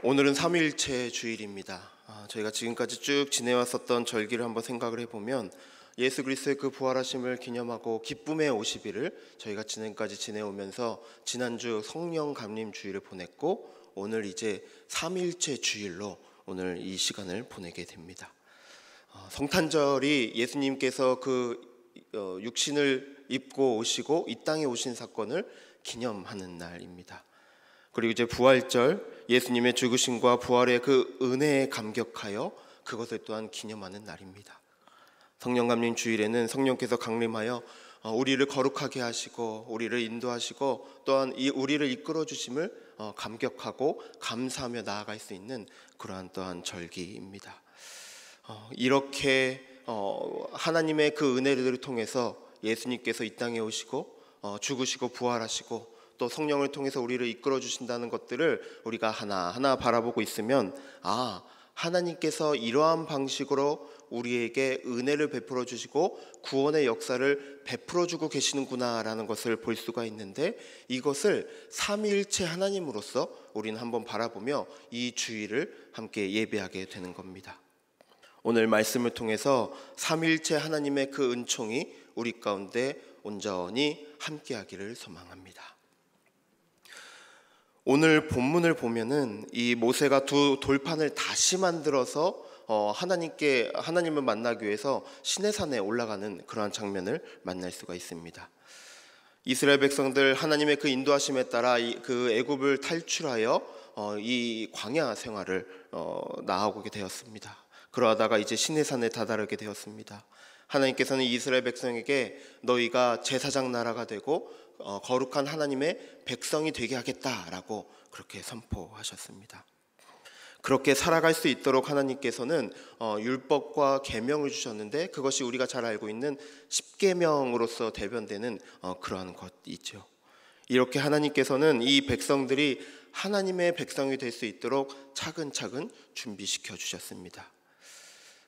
오늘은 삼위일체 주일입니다. 저희가 지금까지 쭉 지내왔었던 절기를 한번 생각을 해보면 예수 그리스도의 그 부활하심을 기념하고 기쁨의 50일을 저희가 지금까지 지내오면서 지난주 성령 감림 주일을 보냈고 오늘 이제 삼위일체 주일로 오늘 이 시간을 보내게 됩니다. 성탄절이 예수님께서 그 육신을 입고 오시고 이 땅에 오신 사건을 기념하는 날입니다. 그리고 이제 부활절, 예수님의 죽으심과 부활의 그 은혜에 감격하여 그것을 또한 기념하는 날입니다. 성령 감림 주일에는 성령께서 강림하여 우리를 거룩하게 하시고 우리를 인도하시고 또한 우리를 이끌어 주심을 감격하고 감사하며 나아갈 수 있는 그러한 또한 절기입니다. 이렇게 하나님의 그 은혜를 통해서 예수님께서 이 땅에 오시고 죽으시고 부활하시고 또 성령을 통해서 우리를 이끌어 주신다는 것들을 우리가 하나하나 바라보고 있으면 하나님께서 이러한 방식으로 우리에게 은혜를 베풀어 주시고 구원의 역사를 베풀어 주고 계시는구나라는 것을 볼 수가 있는데, 이것을 삼위일체 하나님으로서 우리는 한번 바라보며 이 주일을 함께 예배하게 되는 겁니다. 오늘 말씀을 통해서 삼위일체 하나님의 그 은총이 우리 가운데 온전히 함께하기를 소망합니다. 오늘 본문을 보면은 이 모세가 두 돌판을 다시 만들어서 하나님을 만나기 위해서 시내산에 올라가는 그러한 장면을 만날 수가 있습니다. 이스라엘 백성들 하나님의 그 인도하심에 따라 그 애굽을 탈출하여 이 광야 생활을 나아오게 되었습니다. 그러다가 이제 시내산에 다다르게 되었습니다. 하나님께서는 이스라엘 백성에게 너희가 제사장 나라가 되고 거룩한 하나님의 백성이 되게 하겠다라고 그렇게 선포하셨습니다. 그렇게 살아갈 수 있도록 하나님께서는 율법과 계명을 주셨는데, 그것이 우리가 잘 알고 있는 십계명으로서 대변되는 그러한 것이죠. 이렇게 하나님께서는 이 백성들이 하나님의 백성이 될 수 있도록 차근차근 준비시켜 주셨습니다.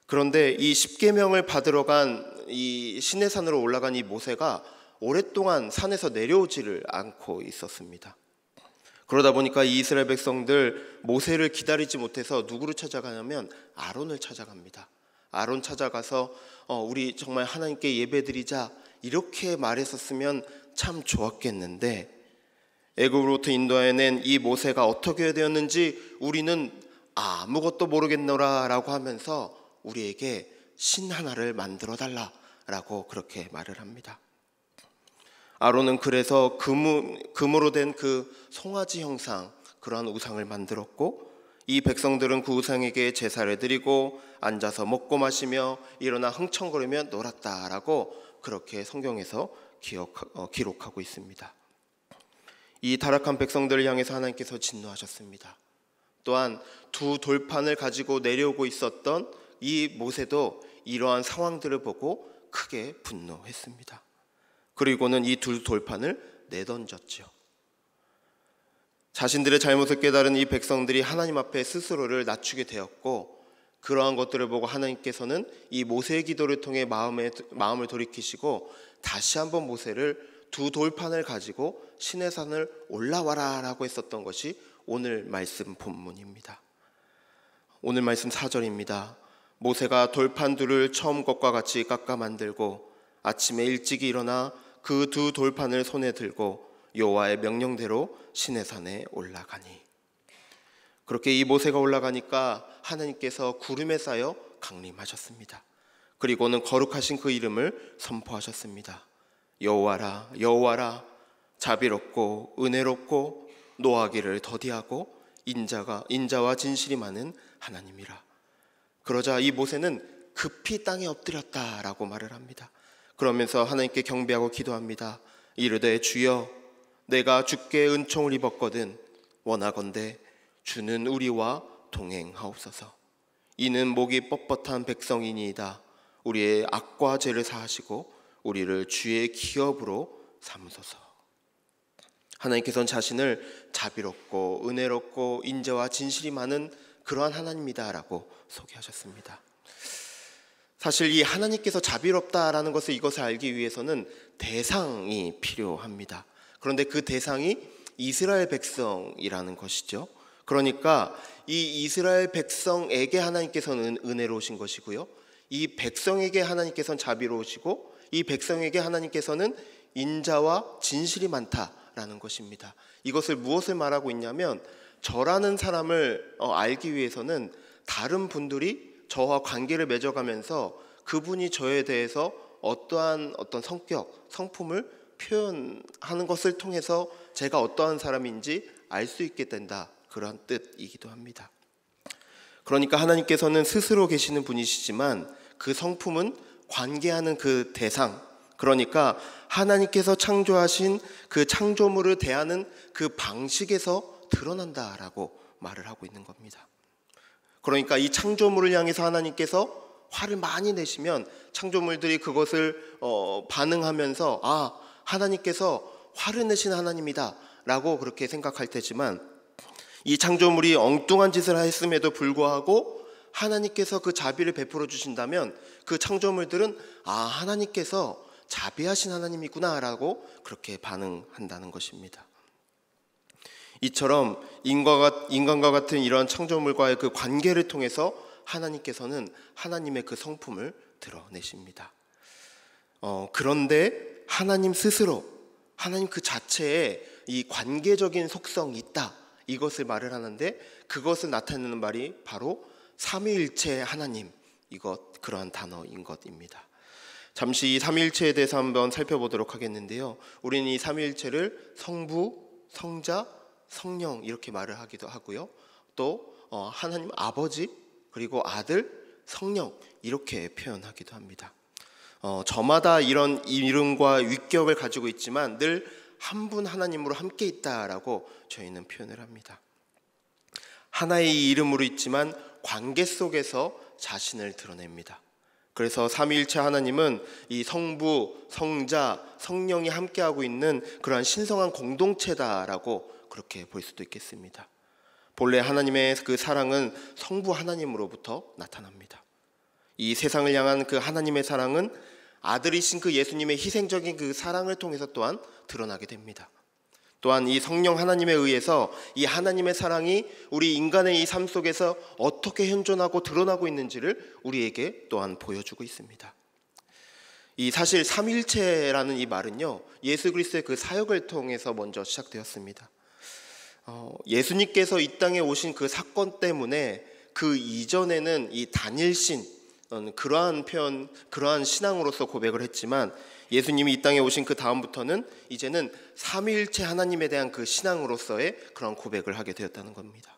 그런데 이 십계명을 받으러 간 이 시내산으로 올라간 이 모세가 오랫동안 산에서 내려오지를 않고 있었습니다. 그러다 보니까 이 이스라엘 백성들 모세를 기다리지 못해서 누구를 찾아가냐면 아론을 찾아갑니다. 아론 찾아가서 우리 정말 하나님께 예배드리자 이렇게 말했었으면 참 좋았겠는데, 애굽으로부터 인도해낸 이 모세가 어떻게 되었는지 우리는 아무것도 모르겠노라 라고 하면서 우리에게 신 하나를 만들어 달라라고 그렇게 말을 합니다. 아론은 그래서 금으로 된 그 송아지 형상, 그러한 우상을 만들었고, 이 백성들은 그 우상에게 제사를 드리고 앉아서 먹고 마시며 일어나 흥청거리며 놀았다라고 그렇게 성경에서 기록하고 있습니다. 이 타락한 백성들을 향해서 하나님께서 진노하셨습니다. 또한 두 돌판을 가지고 내려오고 있었던 이 모세도 이러한 상황들을 보고 크게 분노했습니다. 그리고는 이 두 돌판을 내던졌죠. 자신들의 잘못을 깨달은 이 백성들이 하나님 앞에 스스로를 낮추게 되었고, 그러한 것들을 보고 하나님께서는 이 모세의 기도를 통해 마음을 돌이키시고 다시 한번 모세를 두 돌판을 가지고 시내산을 올라와라 라고 했었던 것이 오늘 말씀 본문입니다. 오늘 말씀 4절입니다. 모세가 돌판 둘을 처음 것과 같이 깎아 만들고 아침에 일찍 일어나 그 두 돌판을 손에 들고 여호와의 명령대로 시내산에 올라가니. 그렇게 이 모세가 올라가니까 하나님께서 구름에 쌓여 강림하셨습니다. 그리고는 거룩하신 그 이름을 선포하셨습니다. 여호와라 여호와라, 자비롭고 은혜롭고 노하기를 더디하고 인자와 진실이 많은 하나님이라. 그러자 이 모세는 급히 땅에 엎드렸다라고 말을 합니다. 그러면서 하나님께 경배하고 기도합니다. 이르되 주여, 내가 주께 은총을 입었거든 원하건대 주는 우리와 동행하옵소서. 이는 목이 뻣뻣한 백성이니이다. 우리의 악과 죄를 사하시고 우리를 주의 기업으로 삼으소서. 하나님께서는 자신을 자비롭고 은혜롭고 인자와 진실이 많은 그러한 하나님이다라고 소개하셨습니다. 사실 이 하나님께서 자비롭다라는 이것을 알기 위해서는 대상이 필요합니다. 그런데 그 대상이 이스라엘 백성이라는 것이죠. 그러니까 이 이스라엘 백성에게 하나님께서는 은혜로우신 것이고요, 이 백성에게 하나님께서는 자비로우시고 이 백성에게 하나님께서는 인자와 진실이 많다라는 것입니다. 이것을 무엇을 말하고 있냐면, 저라는 사람을 알기 위해서는 다른 분들이 저와 관계를 맺어가면서 그분이 저에 대해서 어떠한 성격, 성품을 표현하는 것을 통해서 제가 어떠한 사람인지 알 수 있게 된다, 그런 뜻이기도 합니다. 그러니까 하나님께서는 스스로 계시는 분이시지만 그 성품은 관계하는 그 대상, 그러니까 하나님께서 창조하신 그 창조물을 대하는 그 방식에서 드러난다라고 말을 하고 있는 겁니다. 그러니까 이 창조물을 향해서 하나님께서 화를 많이 내시면 창조물들이 그것을 반응하면서 하나님께서 화를 내신 하나님이다 라고 그렇게 생각할 테지만, 이 창조물이 엉뚱한 짓을 했음에도 불구하고 하나님께서 그 자비를 베풀어 주신다면 그 창조물들은 하나님께서 자비하신 하나님이구나 라고 그렇게 반응한다는 것입니다. 이처럼 인간과 같은 이런 창조물과의 그 관계를 통해서 하나님께서는 하나님의 그 성품을 드러내십니다. 그런데 하나님 스스로, 하나님 그 자체에 이 관계적인 속성이 있다, 이것을 말을 하는데, 그것을 나타내는 말이 바로 삼위일체 하나님, 그러한 단어인 것입니다. 잠시 이 삼위일체에 대해서 한번 살펴보도록 하겠는데요, 우리는 이 삼위일체를 성부, 성자, 성령 이렇게 말을 하기도 하고요, 또 하나님 아버지, 그리고 아들, 성령 이렇게 표현하기도 합니다. 저마다 이런 이름과 위격을 가지고 있지만 늘 한 분 하나님으로 함께 있다라고 저희는 표현을 합니다. 하나의 이름으로 있지만 관계 속에서 자신을 드러냅니다. 그래서 삼위일체 하나님은 이 성부, 성자, 성령이 함께하고 있는 그러한 신성한 공동체다라고 그렇게 볼 수도 있겠습니다. 본래 하나님의 그 사랑은 성부 하나님으로부터 나타납니다. 이 세상을 향한 그 하나님의 사랑은 아들이신 그 예수님의 희생적인 그 사랑을 통해서 또한 드러나게 됩니다. 또한 이 성령 하나님에 의해서 이 하나님의 사랑이 우리 인간의 이 삶 속에서 어떻게 현존하고 드러나고 있는지를 우리에게 또한 보여주고 있습니다. 이 사실 삼일체라는 이 말은요, 예수 그리스도의 그 사역을 통해서 먼저 시작되었습니다. 예수님께서 이 땅에 오신 그 사건 때문에 그 이전에는 이 단일신, 그러한 표현, 그러한 신앙으로서 고백을 했지만, 예수님이 이 땅에 오신 그 다음부터는 이제는 삼위일체 하나님에 대한 그 신앙으로서의 그런 고백을 하게 되었다는 겁니다.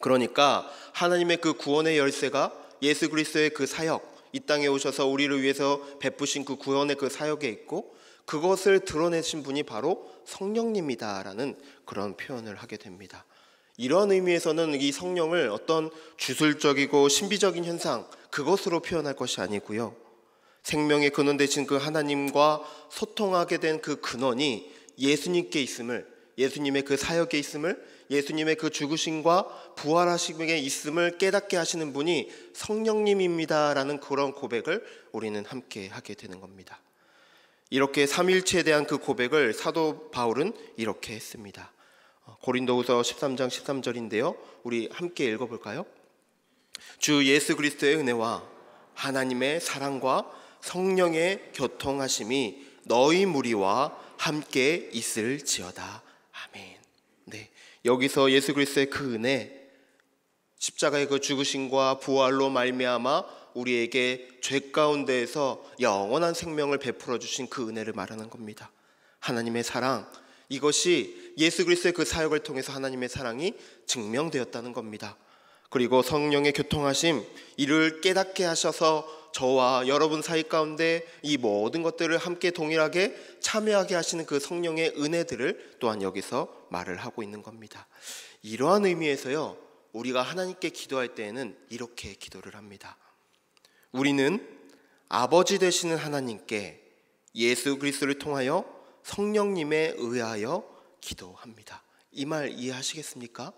그러니까 하나님의 그 구원의 열쇠가 예수 그리스도의 그 사역, 이 땅에 오셔서 우리를 위해서 베푸신 그 구원의 그 사역에 있고, 그것을 드러내신 분이 바로 성령님이다라는 그런 표현을 하게 됩니다. 이런 의미에서는 이 성령을 어떤 주술적이고 신비적인 현상, 그것으로 표현할 것이 아니고요, 생명의 근원 되신 그 하나님과 소통하게 된 그 근원이 예수님께 있음을, 예수님의 그 사역에 있음을, 예수님의 그 죽으심과 부활하심에 있음을 깨닫게 하시는 분이 성령님입니다라는 그런 고백을 우리는 함께 하게 되는 겁니다. 이렇게 삼일체에 대한 그 고백을 사도 바울은 이렇게 했습니다. 고린도후서 13장 13절인데요, 우리 함께 읽어볼까요? 주 예수 그리스도의 은혜와 하나님의 사랑과 성령의 교통하심이 너희 무리와 함께 있을지어다. 아멘. 네, 여기서 예수 그리스도의 그 은혜, 십자가의 그 죽으심과 부활로 말미암아 우리에게 죄 가운데에서 영원한 생명을 베풀어 주신 그 은혜를 말하는 겁니다. 하나님의 사랑, 이것이 예수 그리스도의 그 사역을 통해서 하나님의 사랑이 증명되었다는 겁니다. 그리고 성령의 교통하심, 이를 깨닫게 하셔서 저와 여러분 사이 가운데 이 모든 것들을 함께 동일하게 참여하게 하시는 그 성령의 은혜들을 또한 여기서 말을 하고 있는 겁니다. 이러한 의미에서요, 우리가 하나님께 기도할 때에는 이렇게 기도를 합니다. 우리는 아버지 되시는 하나님께 예수 그리스도를 통하여 성령님에 의하여 기도합니다. 이 말 이해하시겠습니까?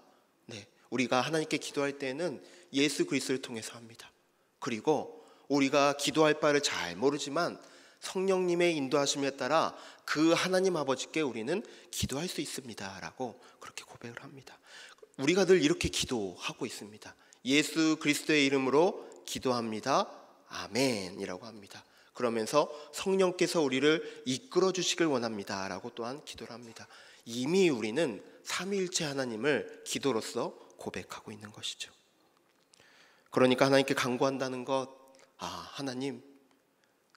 네, 우리가 하나님께 기도할 때는 예수 그리스도를 통해서 합니다. 그리고 우리가 기도할 바를 잘 모르지만 성령님의 인도하심에 따라 그 하나님 아버지께 우리는 기도할 수 있습니다 라고 그렇게 고백을 합니다. 우리가 늘 이렇게 기도하고 있습니다. 예수 그리스도의 이름으로 기도합니다. 아멘이라고 합니다. 그러면서 성령께서 우리를 이끌어 주시길 원합니다 라고 또한 기도를 합니다. 이미 우리는 삼위일체 하나님을 기도로서 고백하고 있는 것이죠. 그러니까 하나님께 간구한다는 것, 하나님,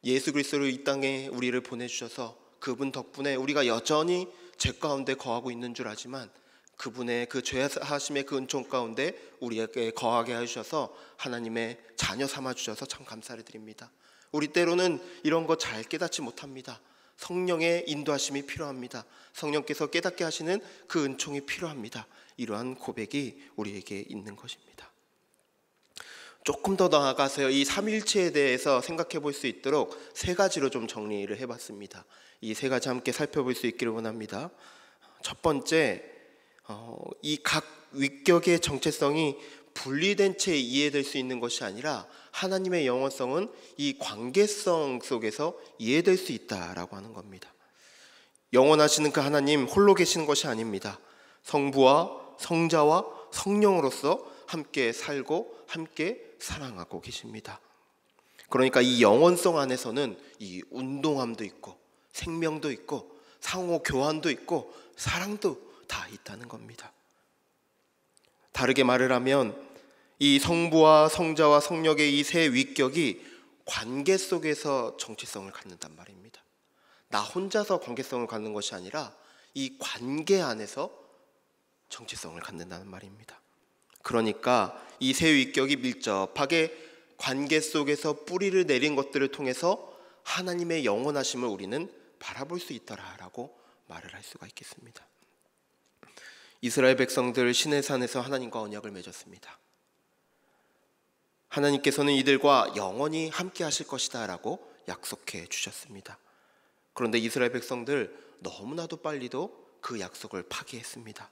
예수 그리스도로 이 땅에 우리를 보내주셔서 그분 덕분에 우리가 여전히 죄 가운데 거하고 있는 줄 알지만 그분의 그 죄사하심의 그 은총 가운데 우리에게 거하게 해주셔서 하나님의 자녀 삼아주셔서 참 감사를 드립니다. 우리 때로는 이런 거 잘 깨닫지 못합니다. 성령의 인도하심이 필요합니다. 성령께서 깨닫게 하시는 그 은총이 필요합니다. 이러한 고백이 우리에게 있는 것입니다. 조금 더 나아가서 이 삼일체에 대해서 생각해 볼 수 있도록 세 가지로 좀 정리를 해봤습니다. 이 세 가지 함께 살펴볼 수 있기를 원합니다. 첫 번째, 이 각 위격의 정체성이 분리된 채 이해될 수 있는 것이 아니라 하나님의 영원성은 이 관계성 속에서 이해될 수 있다라고 하는 겁니다. 영원하시는 그 하나님 홀로 계시는 것이 아닙니다. 성부와 성자와 성령으로서 함께 살고 함께 사랑하고 계십니다. 그러니까 이 영원성 안에서는 이 운동함도 있고 생명도 있고 상호 교환도 있고 사랑도 다 있다는 겁니다. 다르게 말을 하면 이 성부와 성자와 성령의 이 세 위격이 관계 속에서 정체성을 갖는단 말입니다. 나 혼자서 관계성을 갖는 것이 아니라 이 관계 안에서 정체성을 갖는다는 말입니다. 그러니까 이 세 위격이 밀접하게 관계 속에서 뿌리를 내린 것들을 통해서 하나님의 영원하심을 우리는 바라볼 수 있더라라고 말을 할 수가 있겠습니다. 이스라엘 백성들 시내산에서 하나님과 언약을 맺었습니다. 하나님께서는 이들과 영원히 함께 하실 것이다 라고 약속해 주셨습니다. 그런데 이스라엘 백성들 너무나도 빨리도 그 약속을 파기했습니다.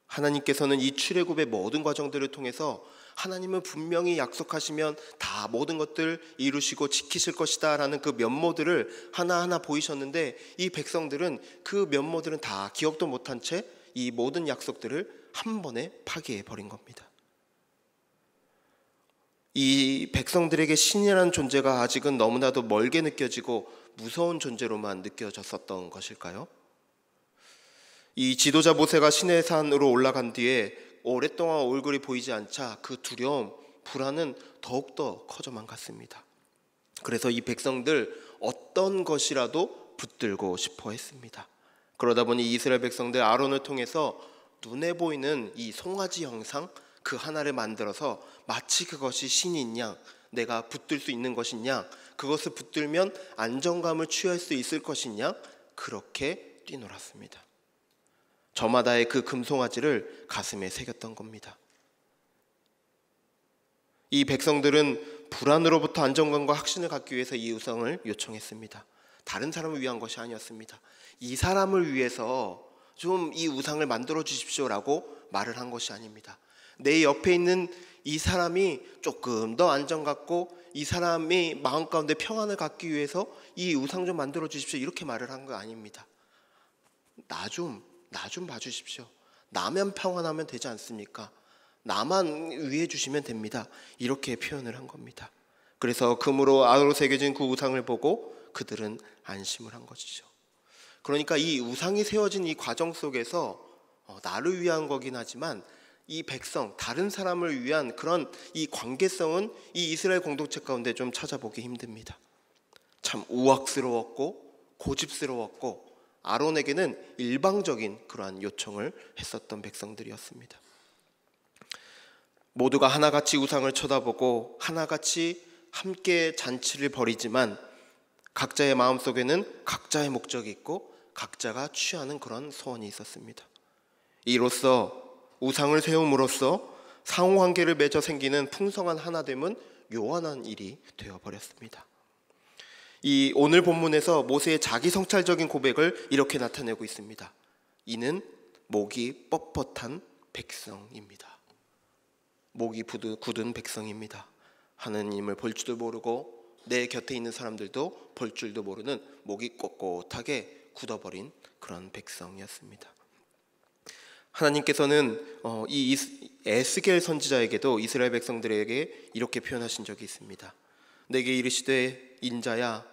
하나님께서는 이 출애굽의 모든 과정들을 통해서 하나님은 분명히 약속하시면 다 모든 것들 이루시고 지키실 것이다 라는 그 면모들을 하나하나 보이셨는데 이 백성들은 그 면모들은 다 기억도 못한 채 이 모든 약속들을 한 번에 파기해 버린 겁니다. 이 백성들에게 신이라는 존재가 아직은 너무나도 멀게 느껴지고 무서운 존재로만 느껴졌었던 것일까요? 이 지도자 모세가 시내산으로 올라간 뒤에 오랫동안 얼굴이 보이지 않자 그 두려움, 불안은 더욱더 커져만 갔습니다. 그래서 이 백성들 어떤 것이라도 붙들고 싶어 했습니다. 그러다 보니 이스라엘 백성들 아론을 통해서 눈에 보이는 이 송아지 형상 그 하나를 만들어서 마치 그것이 신인 양, 내가 붙들 수 있는 것이냐, 그것을 붙들면 안정감을 취할 수 있을 것이냐, 그렇게 뛰놀았습니다. 저마다의 그 금송아지를 가슴에 새겼던 겁니다. 이 백성들은 불안으로부터 안정감과 확신을 갖기 위해서 이 우상을 요청했습니다. 다른 사람을 위한 것이 아니었습니다. 이 사람을 위해서 좀 이 우상을 만들어 주십시오라고 말을 한 것이 아닙니다. 내 옆에 있는 이 사람이 조금 더 안정 갖고 이 사람이 마음 가운데 평안을 갖기 위해서 이 우상 좀 만들어 주십시오 이렇게 말을 한 거 아닙니다. 나 좀 봐주십시오. 나만 평안하면 되지 않습니까? 나만 위해 주시면 됩니다. 이렇게 표현을 한 겁니다. 그래서 금으로 아로 새겨진 그 우상을 보고 그들은 안심을 한 것이죠. 그러니까 이 우상이 세워진 이 과정 속에서 나를 위한 거긴 하지만 이 백성, 다른 사람을 위한 그런 이 관계성은 이 이스라엘 공동체 가운데 좀 찾아보기 힘듭니다. 참 우악스러웠고 고집스러웠고 아론에게는 일방적인 그러한 요청을 했었던 백성들이었습니다. 모두가 하나같이 우상을 쳐다보고 하나같이 함께 잔치를 벌이지만 각자의 마음속에는 각자의 목적이 있고 각자가 취하는 그런 소원이 있었습니다. 이로써 우상을 세움으로써 상호관계를 맺어 생기는 풍성한 하나됨은 요원한 일이 되어버렸습니다. 이 오늘 본문에서 모세의 자기 성찰적인 고백을 이렇게 나타내고 있습니다. 이는 목이 뻣뻣한 백성입니다. 목이 굳은 백성입니다. 하나님을 볼 줄도 모르고 내 곁에 있는 사람들도 볼 줄도 모르는 목이 꼿꼿하게 굳어버린 그런 백성이었습니다. 하나님께서는 이 에스겔 선지자에게도 이스라엘 백성들에게 이렇게 표현하신 적이 있습니다. 내게 이르시되 인자야,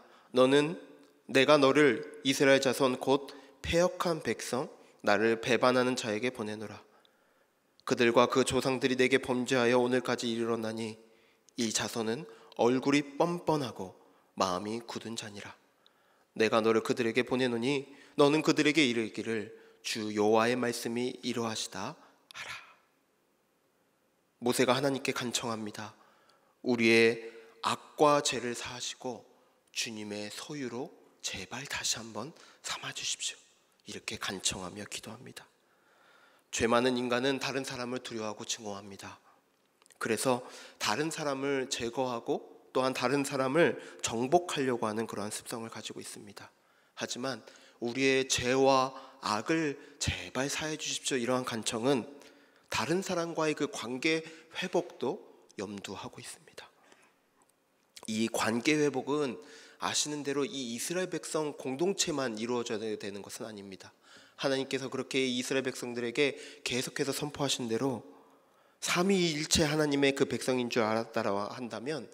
내가 너를 이스라엘 자손 곧 패역한 백성, 나를 배반하는 자에게 보내노라. 그들과 그 조상들이 내게 범죄하여 오늘까지 이르렀나니 이 자손은 얼굴이 뻔뻔하고 마음이 굳은 자니라. 내가 너를 그들에게 보내노니 너는 그들에게 이르기를 주 여호와의 말씀이 이러하시다 하라. 모세가 하나님께 간청합니다. 우리의 악과 죄를 사하시고 주님의 소유로 제발 다시 한번 삼아 주십시오. 이렇게 간청하며 기도합니다. 죄 많은 인간은 다른 사람을 두려워하고 증오합니다. 그래서 다른 사람을 제거하고 또한 다른 사람을 정복하려고 하는 그러한 습성을 가지고 있습니다. 하지만 우리의 죄와 악을 제발 사해 주십시오, 이러한 간청은 다른 사람과의 그 관계 회복도 염두하고 있습니다. 이 관계 회복은 아시는 대로 이 이스라엘 백성 공동체만 이루어져야 되는 것은 아닙니다. 하나님께서 그렇게 이스라엘 백성들에게 계속해서 선포하신 대로 삼위일체 하나님의 그 백성인 줄 알았다라 한다면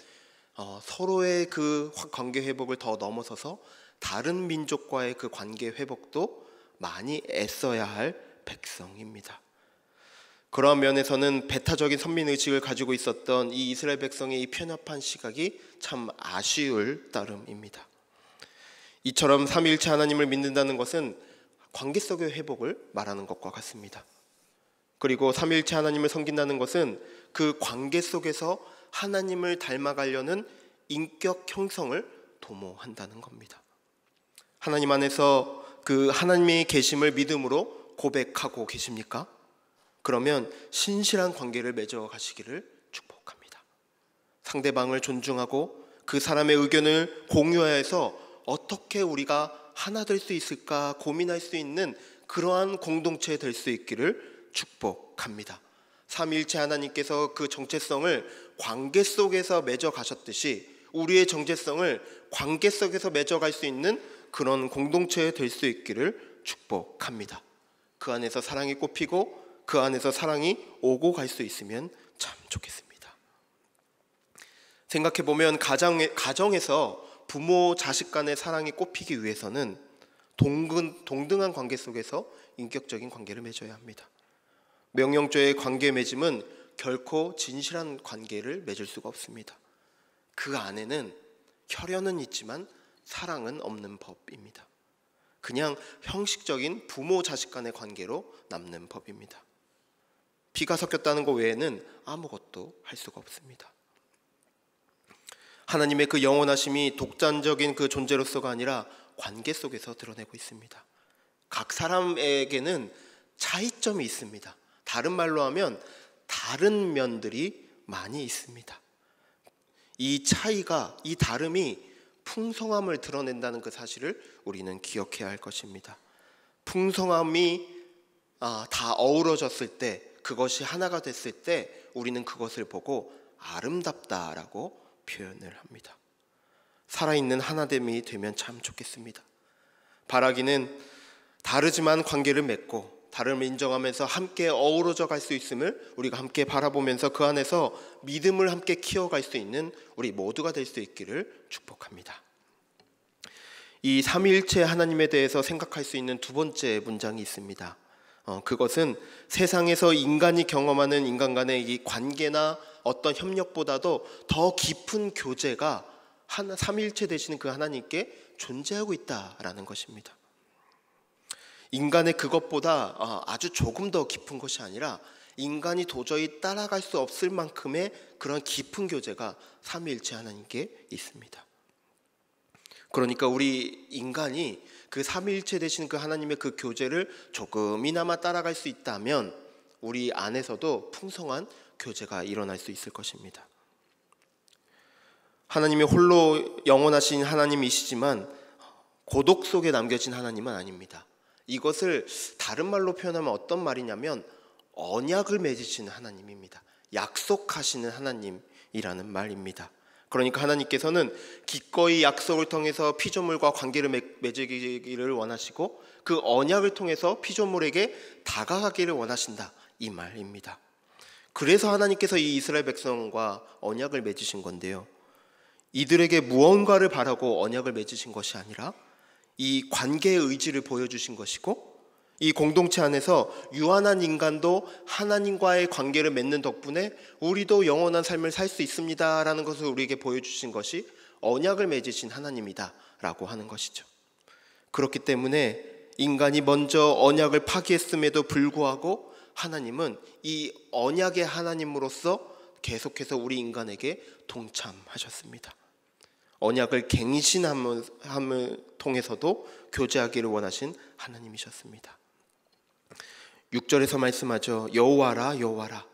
서로의 그 관계 회복을 더 넘어서서 다른 민족과의 그 관계 회복도 많이 애써야 할 백성입니다. 그러한 면에서는 배타적인 선민의식을 가지고 있었던 이 이스라엘 백성의 이 편협한 시각이 참 아쉬울 따름입니다. 이처럼 삼위일체 하나님을 믿는다는 것은 관계 속의 회복을 말하는 것과 같습니다. 그리고 삼위일체 하나님을 섬긴다는 것은 그 관계 속에서 하나님을 닮아가려는 인격 형성을 도모한다는 겁니다. 하나님 안에서 그 하나님의 계심을 믿음으로 고백하고 계십니까? 그러면 신실한 관계를 맺어 가시기를 축복합니다. 상대방을 존중하고 그 사람의 의견을 공유해서 어떻게 우리가 하나 될 수 있을까 고민할 수 있는 그러한 공동체 될 수 있기를 축복합니다. 삼위일체 하나님께서 그 정체성을 관계 속에서 맺어 가셨듯이 우리의 정체성을 관계 속에서 맺어갈 수 있는 그런 공동체 될 수 있기를 축복합니다. 그 안에서 사랑이 꽃피고 그 안에서 사랑이 오고 갈 수 있으면 참 좋겠습니다. 생각해보면 가정에서 부모 자식 간의 사랑이 꽃피기 위해서는 동등한 관계 속에서 인격적인 관계를 맺어야 합니다. 명령조의 관계 맺음은 결코 진실한 관계를 맺을 수가 없습니다. 그 안에는 혈연은 있지만 사랑은 없는 법입니다. 그냥 형식적인 부모 자식 간의 관계로 남는 법입니다. 피가 섞였다는 것 외에는 아무것도 할 수가 없습니다. 하나님의 그 영원하심이 독단적인 그 존재로서가 아니라 관계 속에서 드러내고 있습니다. 각 사람에게는 차이점이 있습니다. 다른 말로 하면 다른 면들이 많이 있습니다. 이 차이가, 이 다름이 풍성함을 드러낸다는 그 사실을 우리는 기억해야 할 것입니다. 풍성함이 다 어우러졌을 때, 그것이 하나가 됐을 때 우리는 그것을 보고 아름답다라고 표현을 합니다. 살아있는 하나됨이 되면 참 좋겠습니다. 바라기는 다르지만 관계를 맺고 다름을 인정하면서 함께 어우러져 갈 수 있음을 우리가 함께 바라보면서 그 안에서 믿음을 함께 키워갈 수 있는 우리 모두가 될 수 있기를 축복합니다. 이 삼위일체 하나님에 대해서 생각할 수 있는 두 번째 문장이 있습니다. 그것은 세상에서 인간이 경험하는 인간 간의 이 관계나 어떤 협력보다도 더 깊은 교제가 삼위일체 되시는 그 하나님께 존재하고 있다라는 것입니다. 인간의 그것보다 아주 조금 더 깊은 것이 아니라 인간이 도저히 따라갈 수 없을 만큼의 그런 깊은 교제가 삼위일체 하나님께 있습니다. 그러니까 우리 인간이 그 삼위일체 되시는 그 하나님의 그 교제를 조금이나마 따라갈 수 있다면 우리 안에서도 풍성한 교제가 일어날 수 있을 것입니다. 하나님이 홀로 영원하신 하나님이시지만 고독 속에 남겨진 하나님은 아닙니다. 이것을 다른 말로 표현하면 어떤 말이냐면 언약을 맺으시는 하나님입니다. 약속하시는 하나님이라는 말입니다. 그러니까 하나님께서는 기꺼이 약속을 통해서 피조물과 관계를 맺기를 원하시고 그 언약을 통해서 피조물에게 다가가기를 원하신다, 이 말입니다. 그래서 하나님께서 이 이스라엘 백성과 언약을 맺으신 건데요, 이들에게 무언가를 바라고 언약을 맺으신 것이 아니라 이 관계의 의지를 보여주신 것이고, 이 공동체 안에서 유한한 인간도 하나님과의 관계를 맺는 덕분에 우리도 영원한 삶을 살 수 있습니다 라는 것을 우리에게 보여주신 것이 언약을 맺으신 하나님이다 라고 하는 것이죠. 그렇기 때문에 인간이 먼저 언약을 파기했음에도 불구하고 하나님은 이 언약의 하나님으로서 계속해서 우리 인간에게 동참하셨습니다. 언약을 갱신함을 통해서도 교제하기를 원하신 하나님이셨습니다. 6절에서 말씀하죠. 여호와라 여호와라,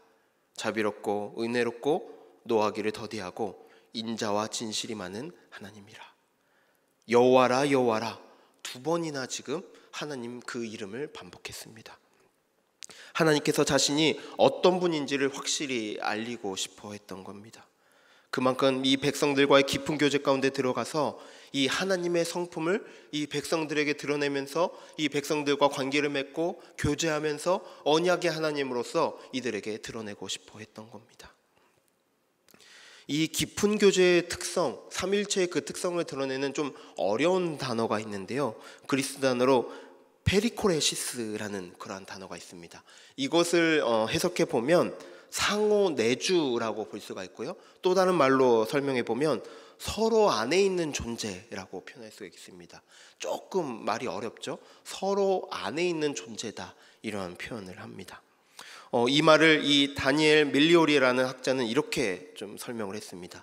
자비롭고 은혜롭고 노하기를 더디하고 인자와 진실이 많은 하나님이라. 여호와라 여호와라, 두 번이나 지금 하나님 그 이름을 반복했습니다. 하나님께서 자신이 어떤 분인지를 확실히 알리고 싶어 했던 겁니다. 그만큼 이 백성들과의 깊은 교제 가운데 들어가서 이 하나님의 성품을 이 백성들에게 드러내면서 이 백성들과 관계를 맺고 교제하면서 언약의 하나님으로서 이들에게 드러내고 싶어 했던 겁니다. 이 깊은 교제의 특성, 삼일체의 그 특성을 드러내는 좀 어려운 단어가 있는데요, 그리스 단어로 페리코레시스라는 그러한 단어가 있습니다. 이것을 해석해 보면 상호 내주라고 볼 수가 있고요, 또 다른 말로 설명해 보면 서로 안에 있는 존재라고 표현할 수가 있습니다. 조금 말이 어렵죠? 서로 안에 있는 존재다, 이러한 표현을 합니다. 이 말을 이 다니엘 밀리오리라는 학자는 이렇게 좀 설명을 했습니다.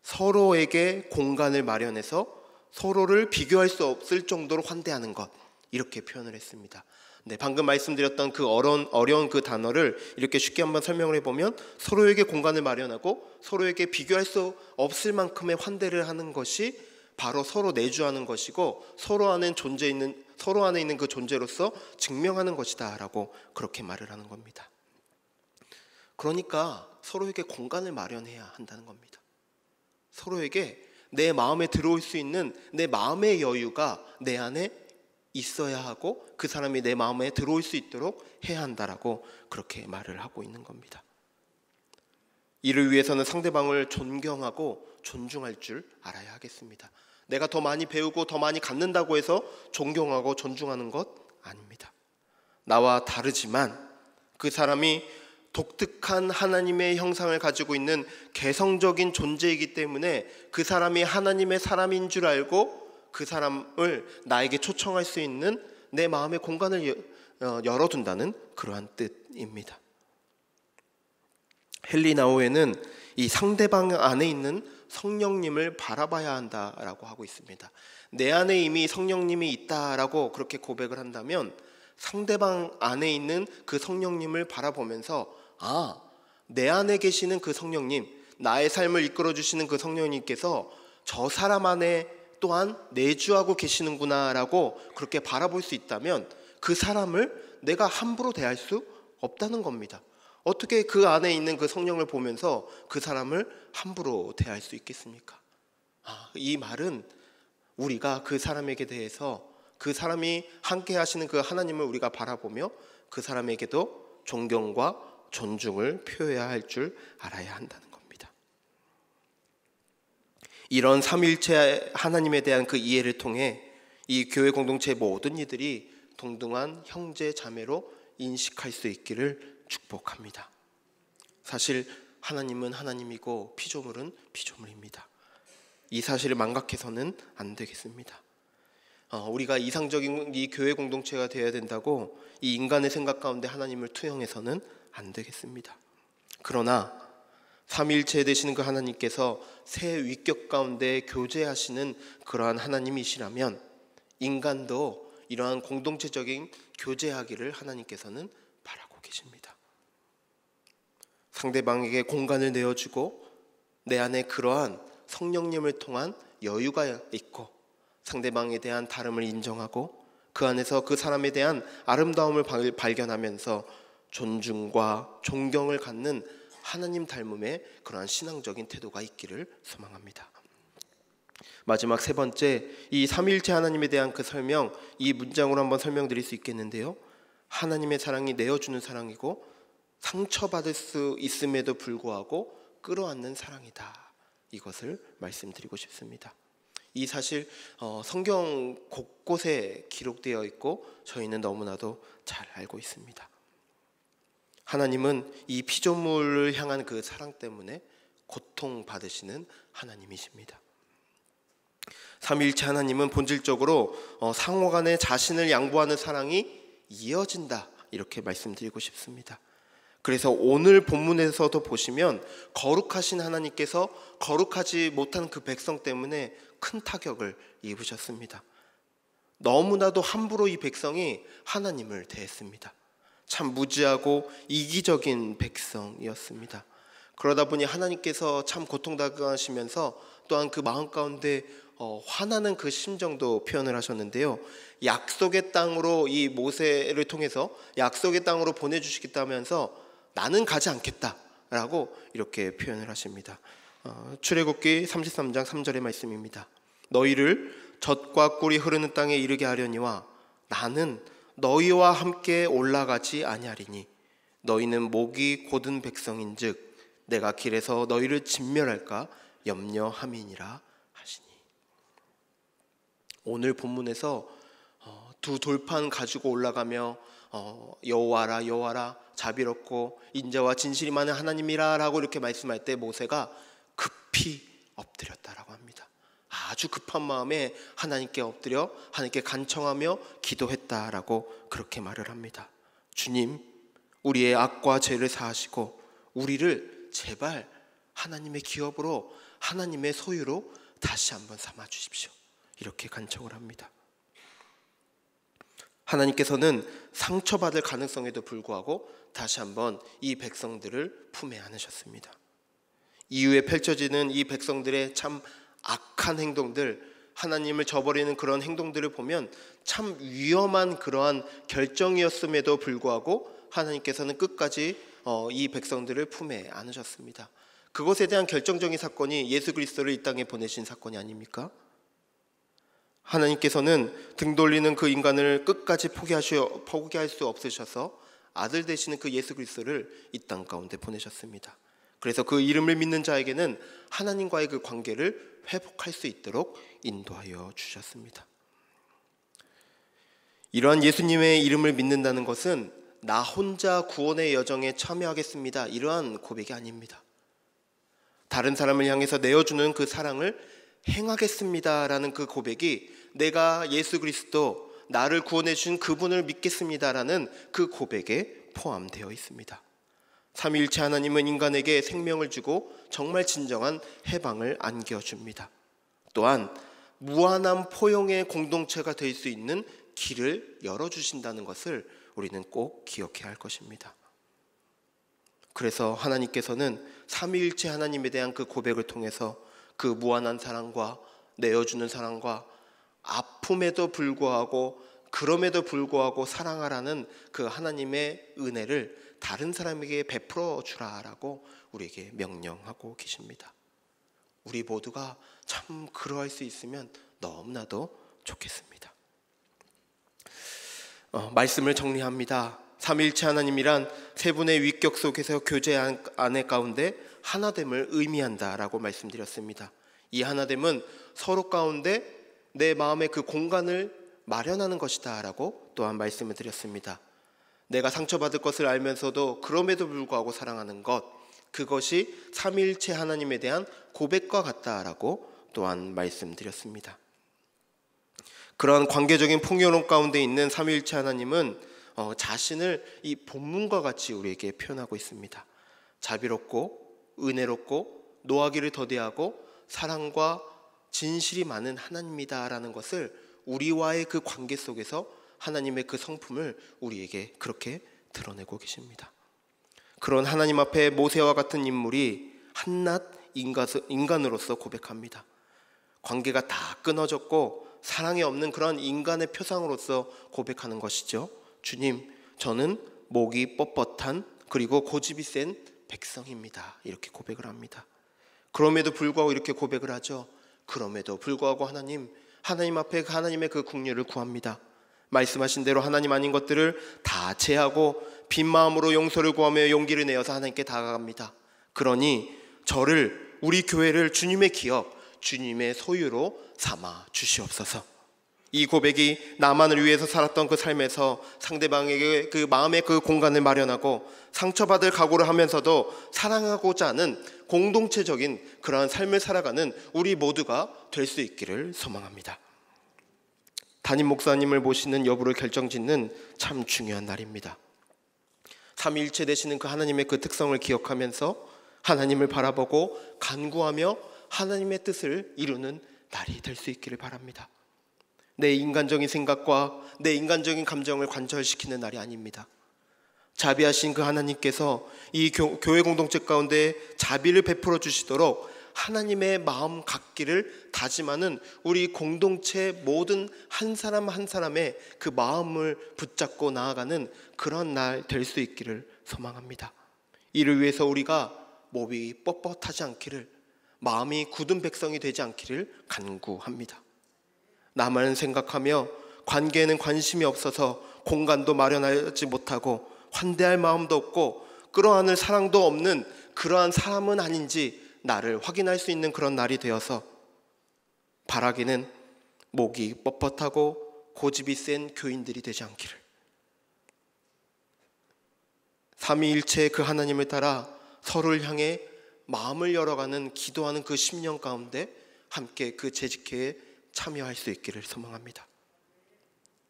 서로에게 공간을 마련해서 서로를 비교할 수 없을 정도로 환대하는 것, 이렇게 표현을 했습니다. 네, 방금 말씀드렸던 그 어려운 그 단어를 이렇게 쉽게 한번 설명을 해보면 서로에게 공간을 마련하고 서로에게 비교할 수 없을 만큼의 환대를 하는 것이 바로 서로 내주하는 것이고 서로 안에 있는 그 존재로서 증명하는 것이다 라고 그렇게 말을 하는 겁니다. 그러니까 서로에게 공간을 마련해야 한다는 겁니다. 서로에게 내 마음에 들어올 수 있는 내 마음의 여유가 내 안에 있어야 하고 그 사람이 내 마음에 들어올 수 있도록 해야 한다라고 그렇게 말을 하고 있는 겁니다. 이를 위해서는 상대방을 존경하고 존중할 줄 알아야 하겠습니다. 내가 더 많이 배우고 더 많이 갖는다고 해서 존경하고 존중하는 것 아닙니다. 나와 다르지만 그 사람이 독특한 하나님의 형상을 가지고 있는 개성적인 존재이기 때문에 그 사람이 하나님의 사람인 줄 알고 그 사람을 나에게 초청할 수 있는 내 마음의 공간을 열어둔다는 그러한 뜻입니다. 헬리나오에는 이 상대방 안에 있는 성령님을 바라봐야 한다라고 하고 있습니다. 내 안에 이미 성령님이 있다라고 그렇게 고백을 한다면 상대방 안에 있는 그 성령님을 바라보면서 내 안에 계시는 그 성령님, 나의 삶을 이끌어 주시는 그 성령님께서 저 사람 안에 또한 내주하고 계시는구나 라고 그렇게 바라볼 수 있다면 그 사람을 내가 함부로 대할 수 없다는 겁니다. 어떻게 그 안에 있는 그 성령을 보면서 그 사람을 함부로 대할 수 있겠습니까? 이 말은 우리가 그 사람에게 대해서 그 사람이 함께 하시는 그 하나님을 우리가 바라보며 그 사람에게도 존경과 존중을 표해야 할 줄 알아야 한다는 겁니다. 이런 삼위일체 하나님에 대한 그 이해를 통해 이 교회 공동체의 모든 이들이 동등한 형제 자매로 인식할 수 있기를 축복합니다. 사실 하나님은 하나님이고 피조물은 피조물입니다. 이 사실을 망각해서는 안 되겠습니다. 우리가 이상적인 이 교회 공동체가 되어야 된다고 이 인간의 생각 가운데 하나님을 투영해서는 안 되겠습니다. 그러나 삼위일체 되시는 그 하나님께서 새 위격 가운데 교제하시는 그러한 하나님이시라면 인간도 이러한 공동체적인 교제하기를 하나님께서는 바라고 계십니다. 상대방에게 공간을 내어주고 내 안에 그러한 성령님을 통한 여유가 있고 상대방에 대한 다름을 인정하고 그 안에서 그 사람에 대한 아름다움을 발견하면서 존중과 존경을 갖는 하나님 닮음의 그러한 신앙적인 태도가 있기를 소망합니다. 마지막 세 번째, 이 삼위일체 하나님에 대한 그 설명, 이 문장으로 한번 설명드릴 수 있겠는데요. 하나님의 사랑이 내어주는 사랑이고 상처받을 수 있음에도 불구하고 끌어안는 사랑이다. 이것을 말씀드리고 싶습니다. 이 사실 성경 곳곳에 기록되어 있고 저희는 너무나도 잘 알고 있습니다. 하나님은 이 피조물을 향한 그 사랑 때문에 고통받으시는 하나님이십니다. 삼위일체 하나님은 본질적으로 상호간에 자신을 양보하는 사랑이 이어진다, 이렇게 말씀드리고 싶습니다. 그래서 오늘 본문에서도 보시면 거룩하신 하나님께서 거룩하지 못한 그 백성 때문에 큰 타격을 입으셨습니다. 너무나도 함부로 이 백성이 하나님을 대했습니다. 참 무지하고 이기적인 백성이었습니다. 그러다 보니 하나님께서 참 고통당하시면서 또한 그 마음 가운데 화나는 그 심정도 표현을 하셨는데요. 약속의 땅으로 이 모세를 통해서 약속의 땅으로 보내주시겠다면서 나는 가지 않겠다라고 이렇게 표현을 하십니다. 출애굽기 33장 3절의 말씀입니다. 너희를 젖과 꿀이 흐르는 땅에 이르게 하려니와 나는 너희와 함께 올라가지 아니하리니 너희는 목이 곧은 백성인즉 내가 길에서 너희를 진멸할까 염려함이니라 하시니. 오늘 본문에서 두 돌판 가지고 올라가며 여호와라 여호와라 자비롭고 인자와 진실이 많은 하나님이라 라고 이렇게 말씀할 때 모세가 급히 엎드렸다라고 합니다. 아주 급한 마음에 하나님께 엎드려 하나님께 간청하며 기도했다라고 그렇게 말을 합니다. 주님, 우리의 악과 죄를 사하시고 우리를 제발 하나님의 기업으로 하나님의 소유로 다시 한번 삼아 주십시오. 이렇게 간청을 합니다. 하나님께서는 상처받을 가능성에도 불구하고 다시 한번 이 백성들을 품에 안으셨습니다. 이후에 펼쳐지는 이 백성들의 참 악한 행동들, 하나님을 저버리는 그런 행동들을 보면 참 위험한 그러한 결정이었음에도 불구하고 하나님께서는 끝까지 이 백성들을 품에 안으셨습니다. 그것에 대한 결정적인 사건이 예수 그리스도를 이 땅에 보내신 사건이 아닙니까? 하나님께서는 등 돌리는 그 인간을 끝까지 포기할 수 없으셔서 아들 되시는 그 예수 그리스도를 이 땅 가운데 보내셨습니다. 그래서 그 이름을 믿는 자에게는 하나님과의 그 관계를 회복할 수 있도록 인도하여 주셨습니다. 이러한 예수님의 이름을 믿는다는 것은 나 혼자 구원의 여정에 참여하겠습니다, 이러한 고백이 아닙니다. 다른 사람을 향해서 내어주는 그 사랑을 행하겠습니다라는 그 고백이 내가 예수 그리스도 나를 구원해 주신 그분을 믿겠습니다라는 그 고백에 포함되어 있습니다. 삼위일체 하나님은 인간에게 생명을 주고 정말 진정한 해방을 안겨줍니다. 또한 무한한 포용의 공동체가 될 수 있는 길을 열어주신다는 것을 우리는 꼭 기억해야 할 것입니다. 그래서 하나님께서는 삼위일체 하나님에 대한 그 고백을 통해서 그 무한한 사랑과 내어주는 사랑과 아픔에도 불구하고 그럼에도 불구하고 사랑하라는 그 하나님의 은혜를 다른 사람에게 베풀어 주라라고 우리에게 명령하고 계십니다. 우리 모두가 참 그러할 수 있으면 너무나도 좋겠습니다. 말씀을 정리합니다. 삼위일체 하나님이란 세 분의 위격 속에서 교제 안에 가운데 하나됨을 의미한다라고 말씀드렸습니다. 이 하나됨은 서로 가운데 내 마음의 그 공간을 마련하는 것이다 라고 또한 말씀을 드렸습니다. 내가 상처받을 것을 알면서도 그럼에도 불구하고 사랑하는 것, 그것이 삼위일체 하나님에 대한 고백과 같다라고 또한 말씀드렸습니다. 그러한 관계적인 풍요로움 가운데 있는 삼위일체 하나님은 자신을 이 본문과 같이 우리에게 표현하고 있습니다. 자비롭고 은혜롭고 노하기를 더디하고 사랑과 진실이 많은 하나님이다라는 것을 우리와의 그 관계 속에서 하나님의 그 성품을 우리에게 그렇게 드러내고 계십니다. 그런 하나님 앞에 모세와 같은 인물이 한낱 인간으로서 고백합니다. 관계가 다 끊어졌고 사랑이 없는 그런 인간의 표상으로서 고백하는 것이죠. 주님, 저는 목이 뻣뻣한 그리고 고집이 센 백성입니다. 이렇게 고백을 합니다. 그럼에도 불구하고 이렇게 고백을 하죠. 그럼에도 불구하고 하나님 앞에 하나님의 그 긍휼을 구합니다. 말씀하신 대로 하나님 아닌 것들을 다 제하고 빈 마음으로 용서를 구하며 용기를 내어서 하나님께 다가갑니다. 그러니 저를, 우리 교회를 주님의 기업, 주님의 소유로 삼아 주시옵소서. 이 고백이 나만을 위해서 살았던 그 삶에서 상대방에게 그 마음의 그 공간을 마련하고 상처받을 각오를 하면서도 사랑하고자 하는 공동체적인 그러한 삶을 살아가는 우리 모두가 될 수 있기를 소망합니다. 담임 목사님을 모시는 여부를 결정짓는 참 중요한 날입니다. 삼위일체 되시는 그 하나님의 그 특성을 기억하면서 하나님을 바라보고 간구하며 하나님의 뜻을 이루는 날이 될 수 있기를 바랍니다. 내 인간적인 생각과 내 인간적인 감정을 관철시키는 날이 아닙니다. 자비하신 그 하나님께서 이 교회 공동체 가운데 자비를 베풀어 주시도록 하나님의 마음 갖기를 다짐하는 우리 공동체 모든 한 사람 한 사람의 그 마음을 붙잡고 나아가는 그런 날 될 수 있기를 소망합니다. 이를 위해서 우리가 몸이 뻣뻣하지 않기를, 마음이 굳은 백성이 되지 않기를 간구합니다. 나만 생각하며 관계에는 관심이 없어서 공간도 마련하지 못하고 환대할 마음도 없고 끌어안을 사랑도 없는 그러한 사람은 아닌지 나를 확인할 수 있는 그런 날이 되어서 바라기는 목이 뻣뻣하고 고집이 센 교인들이 되지 않기를, 삼위일체 그 하나님을 따라 서로를 향해 마음을 열어가는 기도하는 그 10년 가운데 함께 그 재직회에 참여할 수 있기를 소망합니다.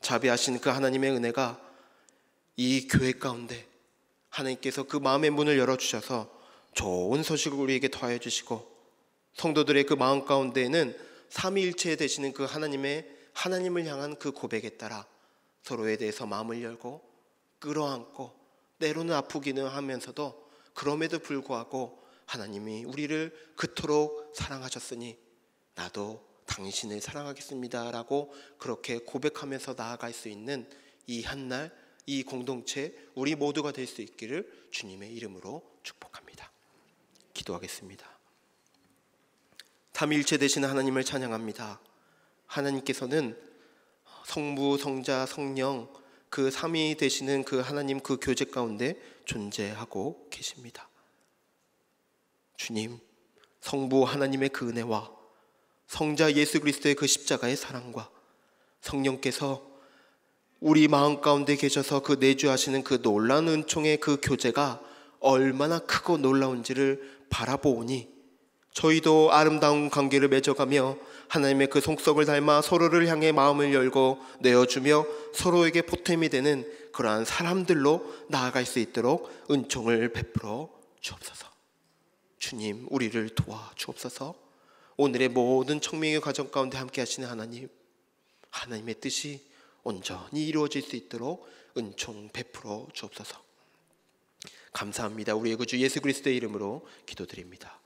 자비하신 그 하나님의 은혜가 이 교회 가운데 하나님께서 그 마음의 문을 열어주셔서 좋은 소식을 우리에게 더하여 주시고, 성도들의 그 마음 가운데에는 삼위일체 되시는 그 하나님을 향한 그 고백에 따라 서로에 대해서 마음을 열고 끌어안고, 때로는 아프기는 하면서도 그럼에도 불구하고 하나님이 우리를 그토록 사랑하셨으니 나도 당신을 사랑하겠습니다 라고 그렇게 고백하면서 나아갈 수 있는 이 한날, 이 공동체 우리 모두가 될 수 있기를 주님의 이름으로 축복합니다. 기도하겠습니다. 삼위일체 되시는 하나님을 찬양합니다. 하나님께서는 성부, 성자, 성령 그 삼위 되시는 그 하나님 그 교제 가운데 존재하고 계십니다. 주님, 성부 하나님의 그 은혜와 성자 예수 그리스도의 그 십자가의 사랑과 성령께서 우리 마음 가운데 계셔서 그 내주하시는 그 놀라운 은총의 그 교제가 얼마나 크고 놀라운지를 바라보오니 저희도 아름다운 관계를 맺어가며 하나님의 그 속성을 닮아 서로를 향해 마음을 열고 내어주며 서로에게 보탬이 되는 그러한 사람들로 나아갈 수 있도록 은총을 베풀어 주옵소서. 주님, 우리를 도와 주옵소서. 오늘의 모든 청명의 과정 가운데 함께 하시는 하나님의 뜻이 온전히 이루어질 수 있도록 은총 베풀어 주옵소서. 감사합니다. 우리의 구주 예수 그리스도의 이름으로 기도드립니다.